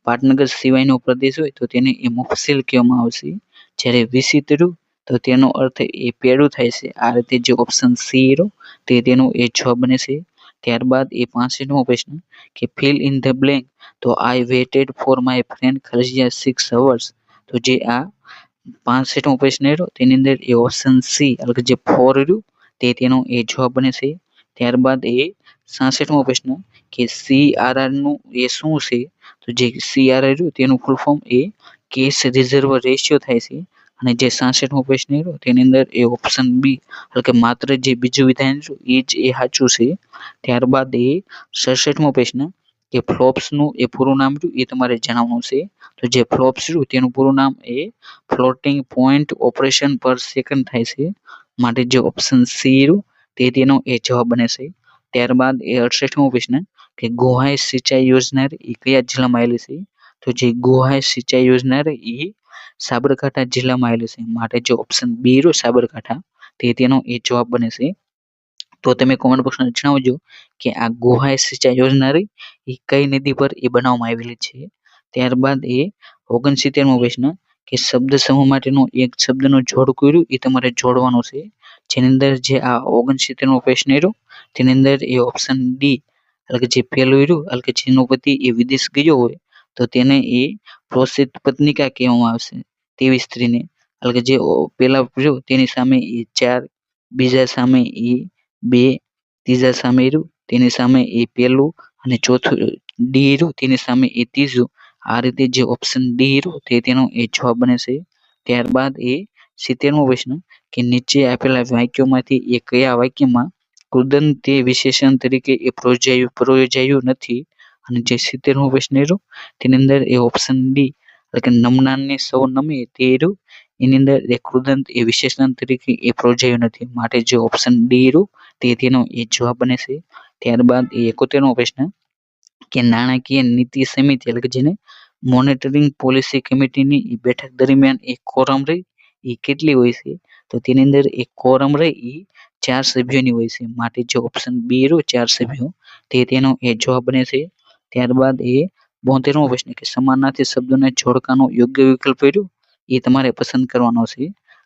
Speaker 1: પાટનગર સિવાયનો પ્રદેશ હોય તો તેને એ મુફસિલ કહેવામાં આવશે. જ્યારે વિસિત રહ્યું તો તેનો અર્થ એ પેડું થાય છે. આ રીતે જે ઓપ્શન સી રહ્યો તે તેનો એ જવાબ બને છે. ત્યારબાદ એ 65મો પ્રશ્ન કે ફિલ ઇન ધ બ્લેન્ક. તો I waited for my friend ખરજિયા 6 અવર્સ. તો જે આ 65મો પ્રશ્ન રહ્યો તેની અંદર એ ઓપ્શન સી એટલે કે જે 4 રહ્યું તે તેનો એ જવાબ બને છે. ત્યારબાદ એ 66મો પ્રશ્ન કે CRR નું એ શું છે? તો જે CRR રહ્યું તેનું ફૂલ ફોર્મ એ કેશ રિઝર્વ રેશિયો થાય છે. અને જે 66મો પ્રશ્ન રહ્યો તેની અંદર એ ઓપ્શન બી એટલે કે માત્ર જે બીજું વિધાન રહ્યું એ જ એ સાચું છે. ત્યારબાદ એ 67મો પ્રશ્ન કે ફ્લોપ્સનું એ પૂરું નામ રહ્યું એ તમારે જણાવવાનું છે. તો જે ફ્લોપ્સ રહ્યું તેનું પૂરું નામ એ ફ્લોટિંગ પોઈન્ટ ઓપરેશન પર સેકન્ડ થાય છે. માટે જે ઓપ્શન સી રહ્યું તે તેનો એ જવાબ બને છે. ત્યારબાદ એ 68મો પ્રશ્ન કે ગોહાઈ સિંચાઈ યોજના એ કયા જિલ્લામાં આવેલી છે? તો જે ગોહાઈ સિંચાઈ યોજના એ સાબરકાંઠા જિલ્લામાં આવેલી છે. માટે જે ઓપ્શન બી રહ્યો સાબરકાંઠા તે તેનો એ જવાબ બને છે. તો તમે કોમેન્ટ બોક્સમાં જણાવજો કે આ ગોહાઈ સિંચાઈ યોજના રહી એ કઈ નદી પર એ બનાવવામાં આવેલી છે. ત્યારબાદ એ 69મો પ્રશ્ન કે શબ્દ સમૂહ માટેનો એક શબ્દનો જોડ કર્યું એ તમારે જોડવાનો છે. જેની અંદર જે આ 69મો પ્રશ્ન રહ્યો તેની અંદર એ ઓપ્શન ડી એટલે કે જે પહેલું રહ્યું એટલે કે જેનો પતિ એ વિદેશ ગયો હોય તો તેને એ પ્રોષિત પત્નિકા કહેવામાં આવશે. તેવી સ્ત્રીને એટલે કે જે પેલા રહ્યું તેની સામે એ 4, બીજા સામે એ 2, ત્રીજા સામે રહ્યું તેની સામે એ પહેલું અને ચોથું ડી રહ્યું તેની સામે એ ત્રીજું. આ રીતે જે ઓપ્શન ડી રહ્યું તે તેનો એ જવાબ બને છે. ત્યારબાદ એ 70મો પ્રશ્ન કે નીચે આપેલા વાક્યોમાંથી એ કયા વાક્યમાં કૃદંત તે વિશેષણ તરીકે એ પ્રયોજાયું નથી? અને જે 70મો પ્રશ્ન રહ્યો તેની અંદર એ ઓપ્શન ડી એટલે કે નમનારને સૌ નમે તે રહ્યું એની અંદર એ કૃદંત એ વિશેષણ તરીકે એ પ્રયોજાયું નથી. માટે જે ઓપ્શન ડી રહ્યું તે તેનો એ જવાબ બને છે. ત્યારબાદ એ 71મો પ્રશ્ન કે નાણાકીય નીતિ સમિતિ એટલે કે જેને મોનેટરિંગ પોલિસી કમિટીની બેઠક દરમિયાન એક કોરમ રહી એ કેટલી હોય છે? તો તેની અંદર એક કોરમ રહી એ 4 સભ્યોની હોય છે. માટે જે ઓપ્શન બી રહ્યો 4 સભ્યો તે તેનો એ જવાબ બને છે. ત્યારબાદ એ 72મો પ્રશ્ન કે સમાનાર્થી શબ્દોના જોડકાનો યોગ્ય વિકલ્પ રહ્યો એ તમારે પસંદ કરવાનો છે.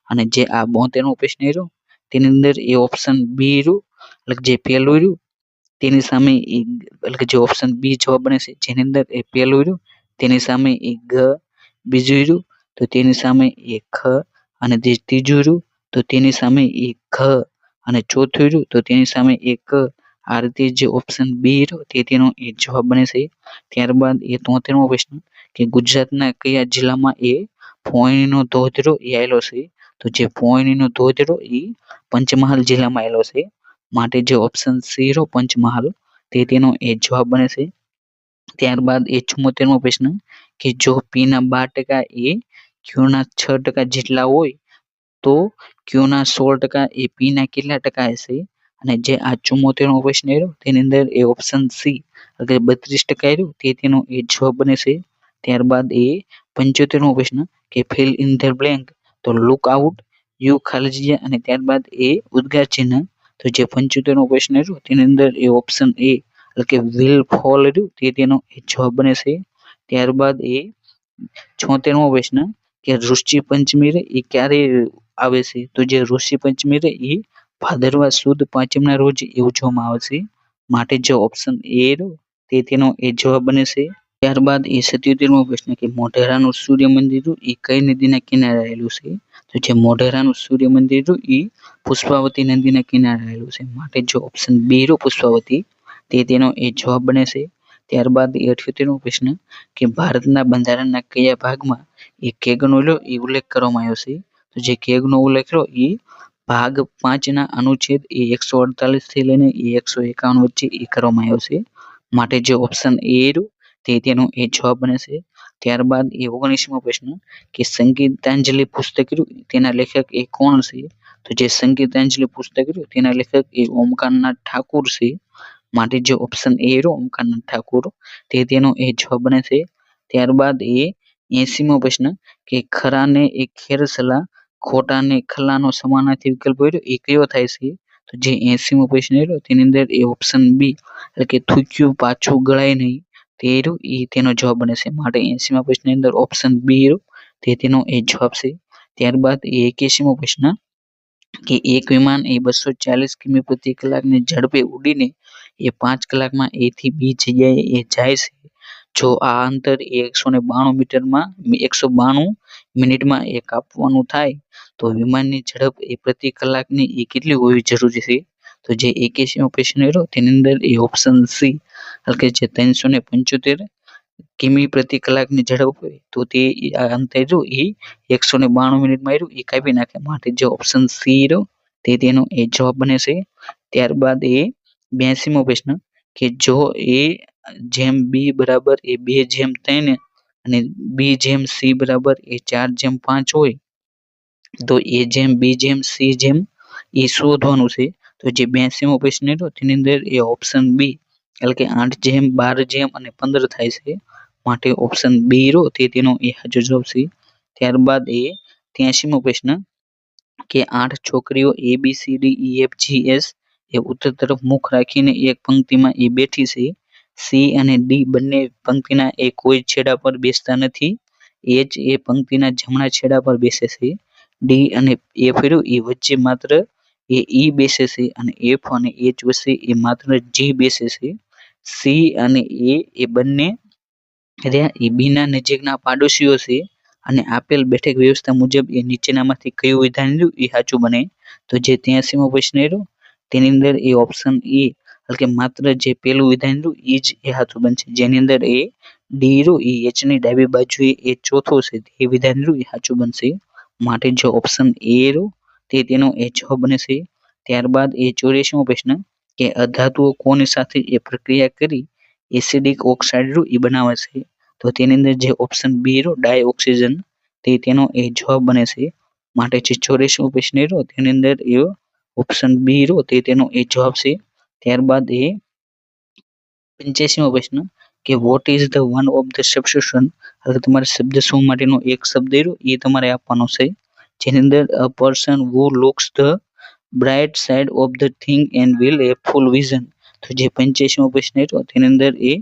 Speaker 1: અને જે આ 72મો પ્રશ્ન રહ્યો તેની અંદર એ ઓપ્શન બી રહ્યું એટલે જે પહેલું રહ્યું તેની સામે એ એટલે કે જે ઓપ્શન બી જવાબ બને છે. જેની અંદર એ પહેલું રહ્યું તેની સામે એ ગ, બીજું રહ્યું તો તેની સામે એ ખ, અને જે ત્રીજું રહ્યું તો તેની સામે એ ઘ, અને ચોથું રહ્યું તો તેની સામે એ ક. આ રીતે જે ઓપ્શન બી રહ્યો તે તેનો એ જવાબ બને છે. ત્યારબાદ એ 73મો પ્રશ્ન કે ગુજરાતના કયા જિલ્લામાં એ પોઈણીનો ધોધ રહ્યો એ આવેલો છે? તો જે પોઈણીનો ધોધ રહ્યો એ પંચમહાલ જિલ્લામાં આવેલો છે. માટે જે ઓપ્શન સી રહ્યો પંચમહાલ તે તેનો એ જવાબ બને છે. ત્યારબાદ એ 74મો પ્રશ્ન કે જો પી ના 12% એ ક્યુ ના 6% જેટલા હોય તો ક્યુ ના 16% એ પી ના કેટલા ટકા હશે? અને જે આ 74મો પ્રશ્ન રહ્યો તેની અંદર એ ઓપ્શન સી એટલે કે 32% રહ્યું તે તેનો એ જવાબ બને છે. ત્યારબાદ એ 75મો પ્રશ્ન કે ફિલ ઇન ધ બ્લેન્ક. તો લુક આઉટ, યુ ખાલી જગ્યા અને ત્યારબાદ એ ઉદ્ગાર ચિહ્ન. તો જે 75મો પ્રશ્ન રહ્યો તેની અંદર એ ઓપ્શન એ એટલે કે વિલ ફોલ રહ્યું તે તેનો એ જવાબ બને છે. ત્યારબાદ એ 76મો પ્રશ્ન કે ઋષિ પંચમી એ ક્યારે આવે છે? તો જે ઋષિ પંચમી એ ભાદરવા સુદ પાંચમના રોજ એ ઉજવવામાં આવે છે. માટે જે ઓપ્શન એ રહ્યો તે તેનો એ જવાબ બને છે. ત્યારબાદ એ 77મો પ્રશ્ન કે મોઢેરાનું સૂર્ય મંદિર એ કઈ નદીના કિનારે આવેલું છે? તો જે મોઢેરાનું સૂર્ય મંદિર એ પુષ્પાવતી નદીના કિનારે આવેલું છે. માટે જે ઓપ્શન બી રહ્યો પુષ્પાવતી તે તેનો એ જવાબ બને છે. ત્યારબાદ એ 78મો પ્રશ્ન કે ભારતના બંધારણના કયા ભાગમાં એ કેગનો એ ઉલ્લેખ કરવામાં આવ્યો છે? તો જે કેગનો ઉલ્લેખ રહ્યો એ ભાગ 5 ના અનુચ્છેદ એ 148 થી લઈને એ 151 વચ્ચે એ કરવામાં આવ્યો છે. માટે જે ઓપ્શન એ રહ્યું તે તેનો એ જવાબ બને છે. ત્યારબાદ એ 19મો પ્રશ્ન કે સંગીતાંજલિ પુસ્તક રહ્યું તેના લેખક એ કોણ છે? તો જે સંગીતાંજલિ પુસ્તક રહ્યું તેના લેખક એ ઓમકારનાથ ઠાકુર છે. માટે જે ઓપ્શન એ રહ્યો ઓમકારનાથ ઠાકુર તે તેનો એ જવાબ બને છે. ત્યારબાદ એ 80મો પ્રશ્ન કે ખરાને એ ખેરસલા, ખોટાને ખલાનો સમાનાર્થી વિકલ્પ રહ્યો એ કયો થાય છે? તો જે 80મો પ્રશ્ન રહ્યો તેની અંદર એ ઓપ્શન બી એટલે કે થૂક્યું પાછું ગળાય નહીં તે રહ્યું એ તેનો જવાબ બને છે. માટે 80મા પ્રશ્નની અંદર ઓપ્શન બી રહ્યો તે તેનો એ જવાબ છે. ત્યારબાદ એ 81મો પ્રશ્ન કે એક વિમાન એ 240 કિમી પ્રતિ કલાકની ઝડપે ઉડીને એ 5 કલાકમાં A થી B જગ્યાએ એ જાય છે. જો આ અંતર એ 192 મિનિટમાં એ કાપવાનું થાય તો વિમાનની ઝડપ એ પ્રતિ કલાકની એ કેટલી હોવી જરૂરી છે? તો જે 81મો પ્રશ્ન રહ્યો તેની અંદર એ ઓપ્શન સી એટલે કે જે 375 કિમી પ્રતિ કલાકની ઝડપ હોય તો તે આ અંતર રહ્યું એ 192 મિનિટમાં રહ્યું એ કાપી નાખે, માટે જે ઓપ્શન સી રહ્યો તે તેનો એ જવાબ બને છે. ત્યારબાદ એ 82મો પ્રશ્ન કે જો એ જેમ બી બરાબર એ 2/3 અને બી જેમ સી બરાબર એ 4/5 હોય તો એ જેમ બી જેમ સી જેમ એ શોધવાનું છે. તો જે 82મો પ્રશ્ન રહ્યો તેની અંદર એ ઓપ્શન બી એટલે કે 8/12 અને 15 થાય છે, માટે ઓપ્શન બી રહ્યો તે તેનો એ સાચો જવાબ છે. ત્યારબાદ એ 83મો પ્રશ્ન કે 8 છોકરીઓ ABCDEFGH એ ઉત્તર તરફ મુખ રાખીને એક પંક્તિમાં એ બેઠી છે. સી અને ડી બંને પંક્તિના એ કોઈ છેડા પર બેસતા નથી. એચ એ પંક્તિના જમણા છેડા પર બેસે છે. ડી અને એફ રહ્યું એ વચ્ચે માત્ર એ ઈ બેસે છે અને એફ અને એચ વચ્ચે એ માત્ર જી બેસે છે. સી અને એ બંને એ બીના નજીકના પાડોશીઓ છે અને આપેલ બેઠક વ્યવસ્થા મુજબ એ નીચેનામાંથી કયું વિધાન રહ્યું એ સાચું બને? તો જે 83મો પ્રશ્ન રહ્યો તેની અંદર એ ઓપ્શન એ એટલે કે માત્ર જે પેલું વિધાન રહ્યું એ જ એ સાચું બનશે, જેની અંદર એ ડી રહ્યું એ એચ ની ડાબી બાજુએ એ ચોથો છે એ વિધાન રહ્યું એ સાચું બનશે, માટે જે ઓપ્શન એ રહ્યો તે તેનો એ જવાબ બને છે. ત્યારબાદ એ 84મો પ્રશ્ન કે અધાતુઓ કોની સાથે એ પ્રક્રિયા કરી એસિડિક ઓક્સાઇડ રહ્યું એ બનાવે છે? તો તેની અંદર જે ઓપ્શન બી રહ્યો ડાયઓક્સિજન તે તેનો એ જવાબ બને છે, માટે જે 84મો પ્રશ્ન રહ્યો તેની અંદર એ ઓપ્શન બી રહ્યો તે તેનો એ જવાબ છે. ત્યારબાદ એ 85મો પ્રશ્ન કે what is the one of the substitution એટલે તમારે શબ્દ સમૂહ માટેનો એક શબ્દ રહ્યો એ તમારે આપવાનો છે, જેની અંદર અ person who looks the bright side of the thing and will A full vision. તો જે 85મો પ્રશ્ન રહ્યો તેની અંદર એ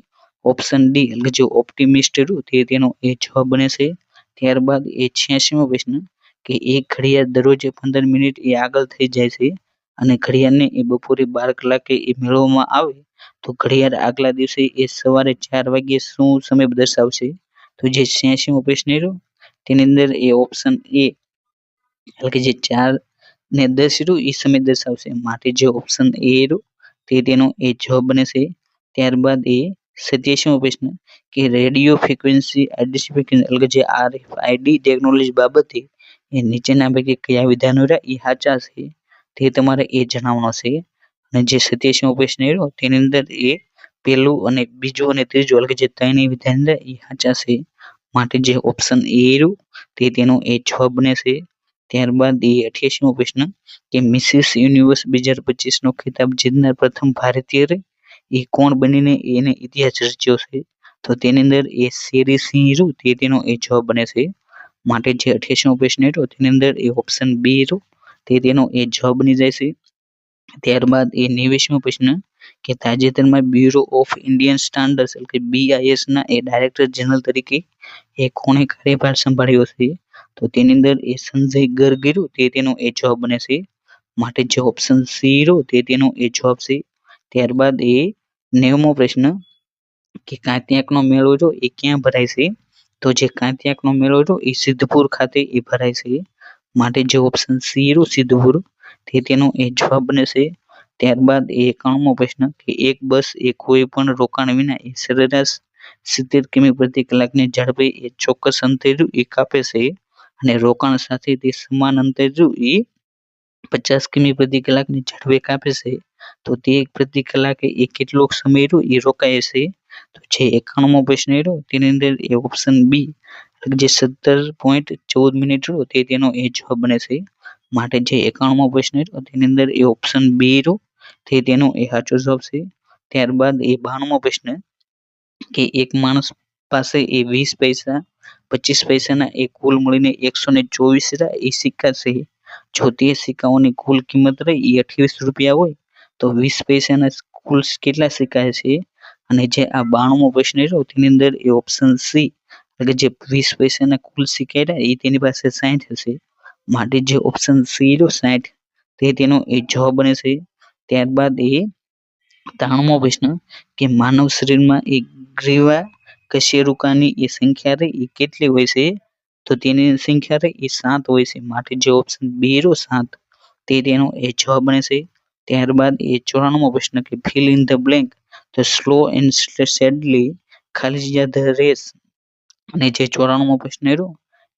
Speaker 1: ઓપ્શન ડી એટલે જે ઓપ્ટિમિસ્ટ રહ્યું તે તેનો એ જવાબ બને છે. ત્યારબાદ એ 86મો પ્રશ્ન કે એક ઘડિયાળ દરરોજ 15 મિનિટ એ આગળ થઈ જાય છે અને ઘડિયાળને એ બપોરે 12 કલાકે એ મેળવવામાં આવે તો ઘડિયાળ આગલા દિવસે એ સવારે 4 વાગ્યે શું સમય દર્શાવશે? તો જે 86મો પ્રશ્ન રહ્યો તેની અંદર એ ઓપ્શન એ એટલે કે જે 4:10 રહ્યું એ સમય દર્શાવશે, માટે જે ઓપ્શન એ રહ્યો તે તેનો એ જવાબ બને છે. ત્યારબાદ એ 87મો પ્રશ્ન કે રેડિયો ફ્રીક્વન્સી આઇડેન્ટિફિકેશન એટલે કે જે RFID ટેકનોલોજી બાબતે એ નીચેના પૈકી કયા વિધાનો રહ્યા એ સાચા છે તે તમારે એ જણાવવાનો છે. અને જે 87મો પ્રશ્ન રહ્યો તેની અંદર એ પહેલું અને બીજું અને ત્રીજું એટલે કે જે ત્રણેય વિધાન રહ્યા એ સાચા છે, માટે જે ઓપ્શન એ રહ્યું તે તેનો એ જવાબ બને છે. ત્યારબાદ એ 88મો પ્રશ્ન કે મિસિસ યુનિવર્સ 2025 નો ખિતાબ જીતનાર પ્રથમ ભારતીય એ કોણ બનીને એને ઇતિહાસ રચ્યો છે? તો તેની અંદર એ શેરી સિંહ રહ્યું તે તેનો એ જવાબ બને છે, માટે જે 88મો પ્રશ્ન રહ્યો તેની અંદર એ ઓપ્શન બી રહ્યું તે તેનો એ જવાબ બની જાય છે. ત્યારબાદ એ 89મો પ્રશ્ન કે તાજેતરમાં બ્યુરો ઓફ ઇન્ડિયન સ્ટાન્ડર્ડ્સ એટલે કે BIS ના એ ડાયરેક્ટર જનરલ તરીકે એ કોણે કાર્યભાર સંભાળ્યો છે? તો તેની અંદર એ સંજય ગર્ગ રહ્યું તે તેનો એ જવાબ બને છે, માટે જે ઓપ્શન સી રહ્યો તે તેનો એ જવાબ છે. ત્યારબાદ એ 90મો પ્રશ્ન કે કાંતિયાકનો મેળો રહ્યો એ ક્યાં ભરાય છે? તો જે કાંતિયાકનો મેળો રહ્યો એ સિદ્ધપુર ખાતે એ ભરાય છે, માટે જે ઓપ્શન સી રહ્યો સિદ્ધપુર તે તેનો એ જવાબ બને છે. ત્યારબાદ એ 91મો પ્રશ્ન કે એક બસ એ કોઈ પણ રોકાણ વિના એ સરેરાશ 70 કિમી પ્રતિ કલાકની ઝડપે એ ચોક્કસ અંતર એ કાપે છે અને રોકાણ સાથે તે સમાન અંતર એ 50 કિમી પ્રતિ કલાકની ઝડપે કાપે છે તો તે પ્રતિ કલાકે એ કેટલો સમય એ રોકાય છે? તો જે 91મો પ્રશ્ન રહ્યો તેની અંદર એ ઓપ્શન બી જે 17.14 મિનિટ રહ્યો તે તેનો એ જવાબ બને છે, માટે જે 91મો પ્રશ્ન રહ્યો તેની અંદર એ ઓપ્શન બી રહ્યો તે તેનો એ સાચો જવાબ છે. ત્યારબાદ એ 92મો પ્રશ્ન કે એક માણસ પાસે એ 20 પૈસા 25 પૈસાના એ કુલ મળીને 124 એ સિક્કા છે. જો તે સિક્કાઓની કુલ કિંમત રહી એ 28 રૂપિયા હોય તો 20 પૈસાના કુલ કેટલા સિક્કા છે? અને જે આ 92મો પ્રશ્ન રહ્યો તેની અંદર એ ઓપ્શન સી એટલે કે જે 20 પૈસાના કુલ સિક્કા રહ્યા એ તેની પાસે 60 હશે, માટે જે ઓપ્શન સી રહ્યો 60 તે તેનો એ જવાબ બને છે. ત્યારબાદ એ 93મો પ્રશ્ન કે માનવ શરીરમાં એક ગ્રીવા કશેરુકાની એ સંખ્યા રહી એ કેટલી હોય છે? તો તેની સંખ્યા રહી એ 7 હોય છે. માટે જે ઓપ્શન બી રહ્યો 7 તે તેનો એ જવાબ બને છે. ત્યારબાદ એ 94મો પ્રશ્ન કે fill in the blank the slow and steadily ખાલી જગ્યા ધ રેસ અને જે 94મો પ્રશ્ન રહ્યો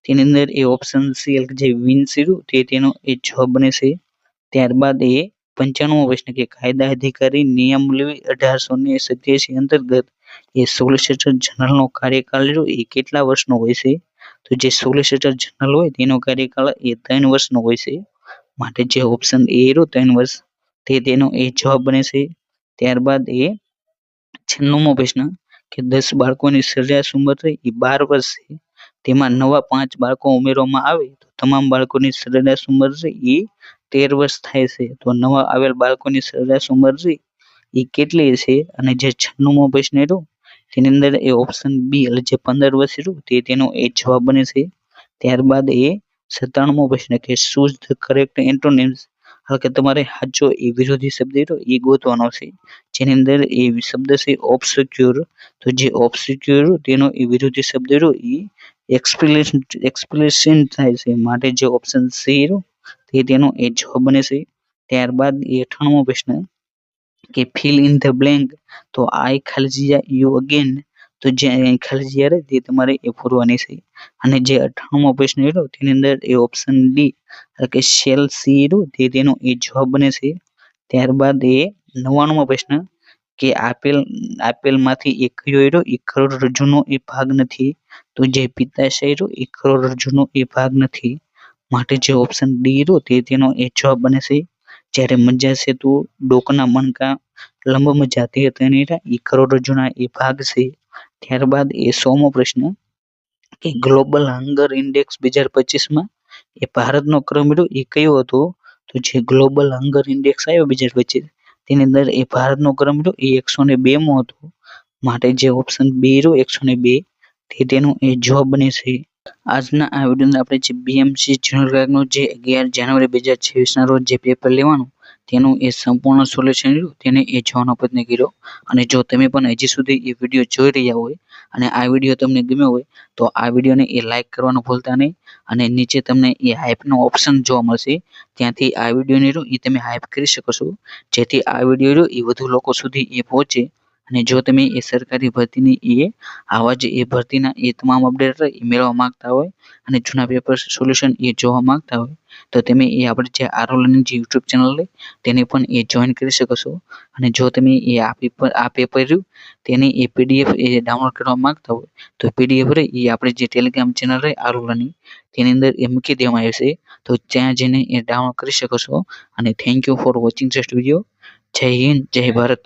Speaker 1: તેની અંદર એ ઓપ્શન સી જે વિન્સ રહ્યું તે તેનો એ જવાબ બને છે. ત્યારબાદ એ 95મો પ્રશ્ન કે કાયદા અધિકારી નિયમાવલી 1887 અંતર્ગત એ સોલિસિટર જનરલનો કાર્યકાળ રહ્યો એ કેટલા વર્ષનો હોય છે? તો જે સોલિસિટર જનરલ હોય તેનો કાર્યકાળ એ 3 વર્ષનો હોય છે. માટે જે ઓપ્શન એ રહ્યો 3 વર્ષ તે તેનો એ જવાબ બને છે. ત્યારબાદ એ 96મો પ્રશ્ન કે 10 બાળકોની સરેરાશ ઉંમર થઈ એ 12 વર્ષ છે. તેમાં નવા 5 બાળકો ઉમેરવામાં આવે તો તમામ બાળકોની સરેરાશ ઉંમર છે એ 13 વર્ષ થાય છે. તો નવા આવેલ બાળકોની સરેરાશ ઉંમર છે એ કેટલી છે? અને જે 96મો પ્રશ્ન રહ્યો તેની અંદર એ ઓપ્શન બી એટલે જે 15 વર્ષ રહ્યું તે તેનો એ જવાબ બને છે. ત્યારબાદ એ 97મો પ્રશ્ન કે ચૂઝ ધ કરેક્ટ એન્ટોનિમ્સ એટલે કે તમારે સાચો એ વિરોધી શબ્દ રહ્યો એ ગોતવાનો છે. જેની અંદર એ શબ્દ છે ઓબસ્ક્યુર. તો જે ઓબસ્ક્યુર તેનો એ વિરોધી શબ્દ રહ્યો એ એક્સપ્લેનેશન થાય છે. માટે જે ઓપ્શન સી રહ્યો તે તેનો એ જવાબ બને છે. ત્યારબાદ એ 98મો પ્રશ્ન કે ફિલ ઇન ધ બ્લેન્ક તો આઈ ખાલી જગ્યા યુ અગેન તો જે ખાલી જગ્યા રહે તે તમારે એ પૂરવાની છે. અને જે 98મો પ્રશ્ન રહ્યો તેની અંદર એ ઓપ્શન ડી એટલે કે શેલ સી રહ્યો તે તેનો એ જવાબ બને છે. ત્યારબાદ એ 99મો પ્રશ્ન કે આપેલમાંથી એક કયો રહ્યો એ કરોડરજ્જુનો એ ભાગ નથી? તો જે પિત્તાશય રહ્યો એ કરોડરજ્જુનો એ ભાગ નથી. માટે જે ઓપ્શન ડી રહ્યો તે તેનો એ જવાબ બને છે. જ્યારે મજ્જા સેતુ ડોકના મણકા લંબ મજ્જા તે તેના એ કરોડરજ્જુના એ ભાગ છે. ત્યારબાદ એ 100મો પ્રશ્ન કે ગ્લોબલ હંગર ઇન્ડેક્સ 2025માં એ ભારતનો ક્રમ રહ્યો એ કયો હતો? તો જે ગ્લોબલ હંગર ઇન્ડેક્સ આવ્યો 2025 તેની અંદર એ ભારતનો ક્રમ રહ્યો એ 102મો હતો. માટે જે ઓપ્શન બી રહ્યો 102 તે તેનો એ જવાબ બને છે. આજના આ વિડીયોમાં આપણે જે બીએમસી જનરલ ક્લાર્કનો જે 11 જાન્યુઆરી 2026ના રોજ જે પેપર લેવાનું તેનું એ સંપૂર્ણ સોલ્યુશન રહ્યું તેને એ જોવાનો પ્રયત્ન કર્યો. અને જો તમે પણ હજી સુધી એ વિડીયો જોઈ રહ્યા હોય અને આ વિડીયો તમને ગમ્યો હોય તો આ વિડીયોને એ લાઈક કરવાનું ભૂલતા નહીં. અને નીચે તમને એ હાઇપનો ઓપ્શન જોવા મળશે ત્યાંથી આ વિડીયોને રહ્યો એ તમે હાઇપ કરી શકો છો જેથી આ વિડીયો રહ્યો એ વધુ લોકો સુધી એ પહોંચે. અને જો તમે એ સરકારી ભરતીની એ આવા જ એ ભરતીના એ તમામ અપડેટ એ મેળવવા માંગતા હોય અને જૂના પેપર સોલ્યુશન એ જોવા માંગતા હોય તો તમે એ આપણે જે આરઓ લર્નિંગ જે યુટ્યુબ ચેનલ છે તેને પણ એ જોઈન કરી શકો છો. અને જો તમે એ આ પેપર રહ્યું તેની એ પીડીએફ એ ડાઉનલોડ કરવા માંગતા હોય તો પીડીએફ રહે એ આપણે જે ટેલિગ્રામ ચેનલ રહે આરઓ લર્નિંગ તેની અંદર એ મૂકી દેવામાં આવશે તો ત્યાં જઈને એ ડાઉનલોડ કરી શકો છો. અને thank you for watching this video. જય હિન્દ જય ભારત.